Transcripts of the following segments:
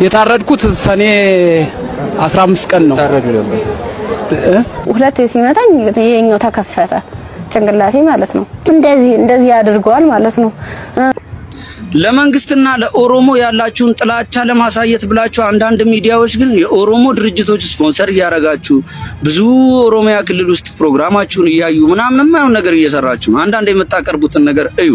የታረድኩት ሰኔ 15 ቀን ነው። ሁለቴ ሲመታኝ የኛው ተከፈተ ጭንቅላቴ ማለት ነው። እንደዚህ ያድርገዋል ማለት ነው። ለመንግስትና ለኦሮሞ ያላችሁን ጥላቻ ለማሳየት ብላችሁ አንዳንድ ሚዲያዎች ግን የኦሮሞ ድርጅቶች ስፖንሰር እያረጋችሁ ብዙ ኦሮሚያ ክልል ውስጥ ፕሮግራማችሁን እያዩ ምናምን የማይሆን ነገር እየሰራችሁ ነው። አንዳንድ የምታቀርቡትን ነገር እዩ።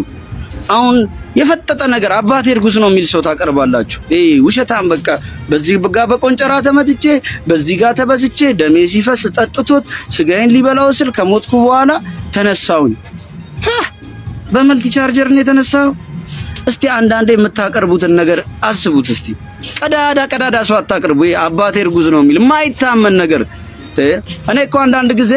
አሁን የፈጠጠ ነገር አባቴ እርጉዝ ነው የሚል ሰው ታቀርባላችሁ። ውሸታም በቃ በዚህ ጋር በቆንጨራ ተመትቼ በዚህ ጋር ተበስቼ ደሜ ሲፈስ ጠጥቶት ስጋዬን ሊበላው ስል ከሞትኩ በኋላ ተነሳውኝ። በመልቲ ቻርጀር ነው የተነሳው። እስቲ አንዳንዴ የምታቀርቡትን ነገር አስቡት። እስቲ ቀዳዳ ሰው አታቀርቡ። አባቴ እርጉዝ ነው የሚል ማይታመን ነገር። እኔ እኮ አንዳንድ ጊዜ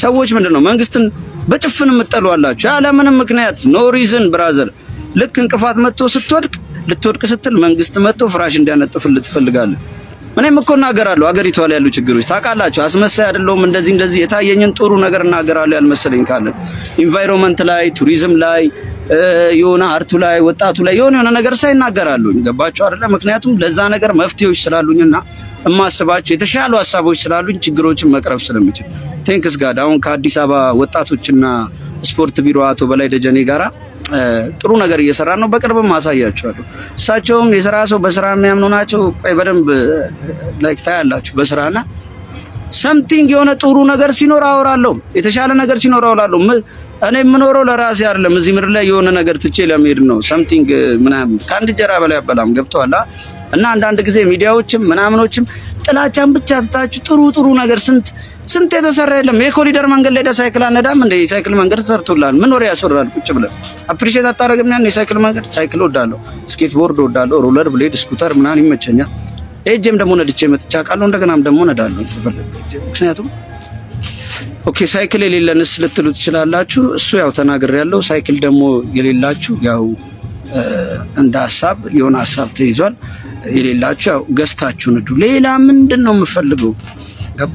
ሰዎች ምንድነው መንግስትን በጭፍን የምትጠሉ አላችሁ ያለ ምንም ምክንያት ኖ ሪዝን ብራዘር። ልክ እንቅፋት መጥቶ ልትወድቅ ስትል መንግስት መጥቶ ፍራሽ እንዲያነጥፍልህ ትፈልጋለህ። እኔም እኮ እናገራለሁ አገሪቷ ላይ ያሉ ችግሮች ታውቃላችሁ። አስመሳይ አይደለሁም። እንደዚህ የታየኝን ጥሩ ነገር እናገራለሁ ያልመሰለኝ ካለ ኢንቫይሮንመንት ላይ ቱሪዝም ላይ የሆነ አርቱ ላይ ወጣቱ ላይ የሆነ ነገር ሳይናገራሉ ገባችሁ አይደለ? ምክንያቱም ለዛ ነገር መፍትሄዎች ስላሉኝና እማስባቸው የተሻሉ ሐሳቦች ስላሉኝ ችግሮችን መቅረፍ ስለምችል ቴንክስ ጋድ። አሁን ከአዲስ አበባ ወጣቶችና ስፖርት ቢሮ አቶ በላይ ደጀኔ ጋራ ጥሩ ነገር እየሰራ ነው። በቅርብም ማሳያችኋለሁ። እሳቸውም የሥራ ሰው በስራ የሚያምኑ ናቸው። በደንብ ላይክ ታያላችሁ በስራና ሰምቲንግ የሆነ ጥሩ ነገር ሲኖር አወራለሁ፣ የተሻለ ነገር ሲኖር አወራለሁ። እኔ የምኖረው ለራሴ አይደለም። እዚህ ምድር ላይ የሆነ ነገር ትቼ ለመሄድ ነው። ሰምቲንግ ምናምን ከአንድ እንጀራ በላይ አበላም ገብቷል። እና አንዳንድ ጊዜ ሚዲያዎችም ምናምኖችም ጥላቻን ብቻ ትታችሁ ጥሩ ነገር ስንት የተሰራ የለም። የኮሪደር መንገድ ላይ ሳይክል አነዳም እንደ ሳይክል መንገድ ተሰርቶላል። ምን ወሬ ያስወራል? ቁጭ ብለን አፕሪሺየት አታረግም? ያን የሳይክል መንገድ ሳይክል ወዳለሁ፣ ስኬት ቦርድ ወዳለሁ፣ ሮለር ብሌድ፣ ስኩተር ምናምን ይመቸኛል። ኤጄም ደግሞ ነድቼ መጥቻ ቃለሁ። እንደገናም ደግሞ ነዳለሁ። ምክንያቱም ኦኬ ሳይክል የሌለንስ ልትሉ ትችላላችሁ። እሱ ያው ተናግሬያለሁ። ሳይክል ደግሞ የሌላችሁ ያው እንደ ሐሳብ የሆነ ሐሳብ ተይዟል። የሌላችሁ ያው ገዝታችሁ ንዱ። ሌላ ምንድነው የምፈልገው? ገባ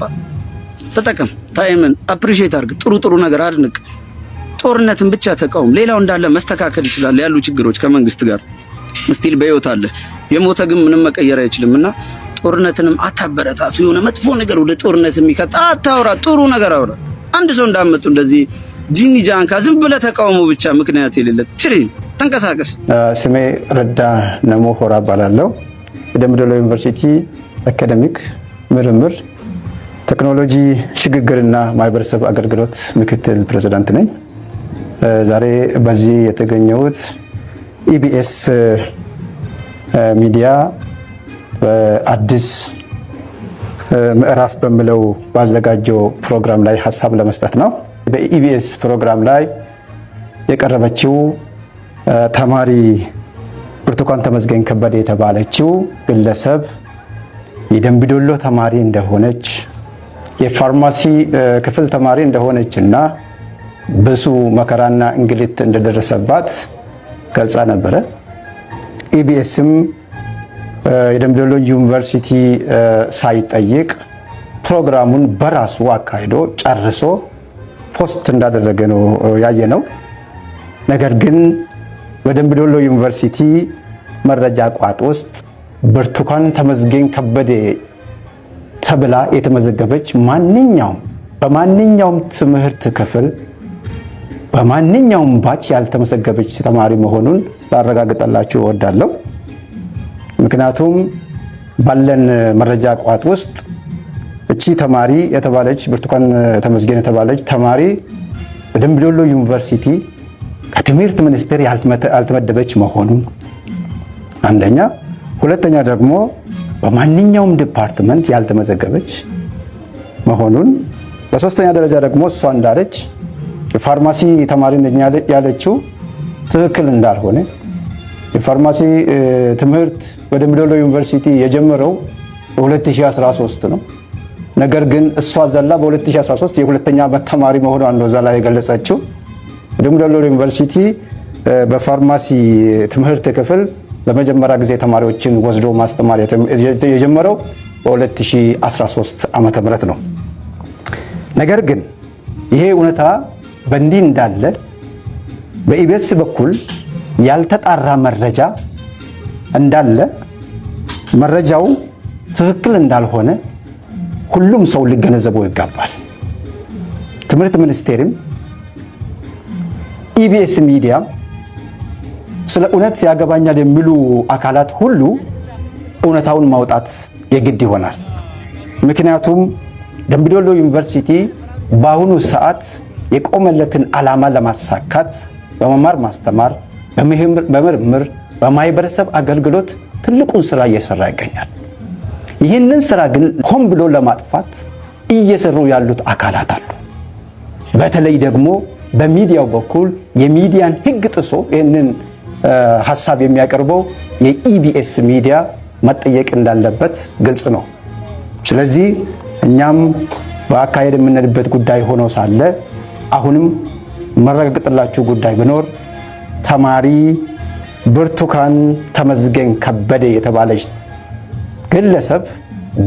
ተጠቀም። ታይምን አፕሪሺየት አድርግ። ጥሩ ነገር አድንቅ። ጦርነትን ብቻ ተቃውም። ሌላው እንዳለ መስተካከል ይችላል። ያሉ ችግሮች ከመንግስት ጋር ስቲል በህይወት አለ። የሞተ ግን ምንም መቀየር አይችልምና ጦርነትንም አታበረታቱ። የሆነ መጥፎ ነገር ወደ ጦርነት የሚከታ አታውራ። ጥሩ ነገር አውራ። አንድ ሰው እንዳመጡ እንደዚህ ጂኒ ጃንካ ዝም ብለህ ተቃውሞ ብቻ ምክንያት የሌለ ትሪ ተንቀሳቀስ። ስሜ ረዳ ነሞ ሆራ እባላለሁ። የደምቢዶሎ ዩኒቨርሲቲ አካዳሚክ ምርምር ቴክኖሎጂ ሽግግርና ማህበረሰብ አገልግሎት ምክትል ፕሬዝዳንት ነኝ። ዛሬ በዚህ የተገኘሁት ኢቢኤስ ሚዲያ በአዲስ ምዕራፍ በሚለው ባዘጋጀው ፕሮግራም ላይ ሀሳብ ለመስጠት ነው። በኢቢኤስ ፕሮግራም ላይ የቀረበችው ተማሪ ብርቱካን ተመስገን ከበደ የተባለችው ግለሰብ የደምቢዶሎ ተማሪ እንደሆነች የፋርማሲ ክፍል ተማሪ እንደሆነች እና ብዙ መከራና እንግልት እንደደረሰባት ገልጻ ነበረ። ኢቢኤስም የደምቢዶሎ ዩኒቨርሲቲ ሳይጠይቅ ፕሮግራሙን በራሱ አካሂዶ ጨርሶ ፖስት እንዳደረገ ነው ያየነው። ነገር ግን በደምቢዶሎ ዩኒቨርሲቲ መረጃ ቋጥ ውስጥ ብርቱካን ተመስገን ከበደ ተብላ የተመዘገበች በማንኛውም ትምህርት ክፍል በማንኛውም ባች ያልተመዘገበች ተማሪ መሆኑን ላረጋግጠላችሁ እወዳለሁ። ምክንያቱም ባለን መረጃ ቋጥ ውስጥ እቺ ተማሪ የተባለች ብርቱካን ተመስገን የተባለች ተማሪ በደምቢዶሎ ዩኒቨርሲቲ ከትምህርት ሚኒስቴር ያልተመደበች መሆኑን አንደኛ፣ ሁለተኛ ደግሞ በማንኛውም ዲፓርትመንት ያልተመዘገበች መሆኑን፣ በሶስተኛ ደረጃ ደግሞ እሷ እንዳለች የፋርማሲ ተማሪ ነኝ ያለችው ትክክል እንዳልሆነ የፋርማሲ ትምህርት በደምቢዶሎ ዩኒቨርሲቲ የጀመረው በ2013 ነው። ነገር ግን እሷ ዘላ በ2013 የሁለተኛ ዓመት ተማሪ መሆኗን ነው ዘላ የገለጸችው። ደምቢዶሎ ዩኒቨርሲቲ በፋርማሲ ትምህርት ክፍል ለመጀመሪያ ጊዜ ተማሪዎችን ወስዶ ማስተማር የጀመረው በ2013 ዓመተ ምህረት ነው። ነገር ግን ይሄ እውነታ በእንዲህ እንዳለ በኢቢኤስ በኩል ያልተጣራ መረጃ እንዳለ መረጃው ትክክል እንዳልሆነ ሁሉም ሰው ሊገነዘበው ይገባል። ትምህርት ሚኒስቴርም ኢቢኤስ ሚዲያ ስለ እውነት ያገባኛል የሚሉ አካላት ሁሉ እውነታውን ማውጣት የግድ ይሆናል። ምክንያቱም ደምቢዶሎ ዩኒቨርሲቲ በአሁኑ ሰዓት የቆመለትን ዓላማ ለማሳካት በመማር ማስተማር፣ በምርምር፣ በማህበረሰብ አገልግሎት ትልቁን ስራ እየሰራ ይገኛል። ይህንን ስራ ግን ሆን ብሎ ለማጥፋት እየሰሩ ያሉት አካላት አሉ። በተለይ ደግሞ በሚዲያው በኩል የሚዲያን ሕግ ጥሶ ይህንን ሐሳብ የሚያቀርበው የኢቢኤስ ሚዲያ መጠየቅ እንዳለበት ግልጽ ነው። ስለዚህ እኛም በአካሄድ የምንሄድበት ጉዳይ ሆኖ ሳለ አሁንም መረጋገጥላችሁ ጉዳይ ቢኖር ተማሪ ብርቱካን ተመስገን ከበደ የተባለች ግለሰብ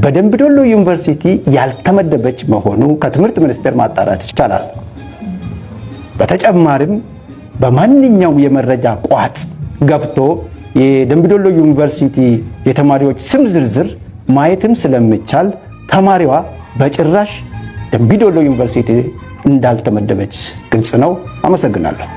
በደምቢዶሎ ዩኒቨርሲቲ ያልተመደበች መሆኑ ከትምህርት ሚኒስቴር ማጣራት ይቻላል። በተጨማሪም በማንኛውም የመረጃ ቋት ገብቶ የደምቢዶሎ ዩኒቨርሲቲ የተማሪዎች ስም ዝርዝር ማየትም ስለሚቻል ተማሪዋ በጭራሽ ደምቢዶሎ ዩኒቨርሲቲ እንዳልተመደበች ግልጽ ነው። አመሰግናለሁ።